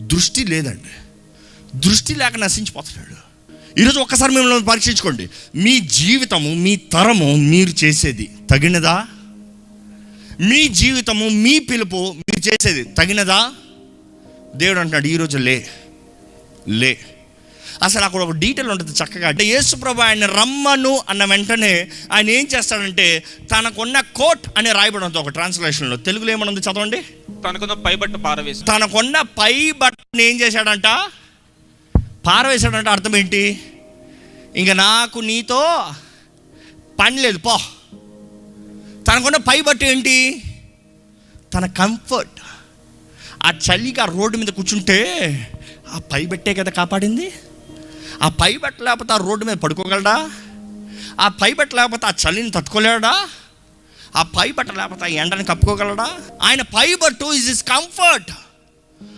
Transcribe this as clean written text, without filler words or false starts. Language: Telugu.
దృష్టి లేదండి. దృష్టి లేక నశించిపోతున్నాడు. ఈరోజు ఒక్కసారి మిమ్మల్ని పరీక్షించుకోండి. మీ జీవితము, మీ తరము, మీరు చేసేది తగినదా? మీ జీవితము, మీ పిలుపు, మీరు చేసేది తగినదా? దేవుడు అంటున్నాడు ఈరోజు లే. అసలు అక్కడ ఒక డీటెయిల్ ఉంటుంది చక్కగా. అంటే యేసుప్రభు ఆయన రమ్మను అన్న వెంటనే ఆయన ఏం చేస్తాడంటే తనకున్న కోట్ అని రాయబడి ఉంటుంది ఒక ట్రాన్స్లేషన్లో. తెలుగులో ఏమనుంది చదవండి. తనకున్న పైబట్ట పారవేసి, తనకున్న పై బట్టను ఏం చేశాడంట? పారవేశాడంట. అర్థం ఏంటి? ఇంక నాకు నీతో పని లేదు పో. తనకున్న పై బట్ట ఏంటి? తన కంఫర్ట్. ఆ చలిగా రోడ్డు మీద కూర్చుంటే ఆ పై బట్టే కదా కాపాడింది. ఆ పై బట్ట లేకపోతే ఆ రోడ్డు మీద పడుకోగలడా? ఆ పై బట్ట లేకపోతే ఆ చలిని తట్టుకోలేడా? ఆ పై బట్ట లేకపోతే ఆ ఎండని కప్పుకోగలడా? ఆయన పై బట్టు ఇస్ హిస్ కంఫర్ట్.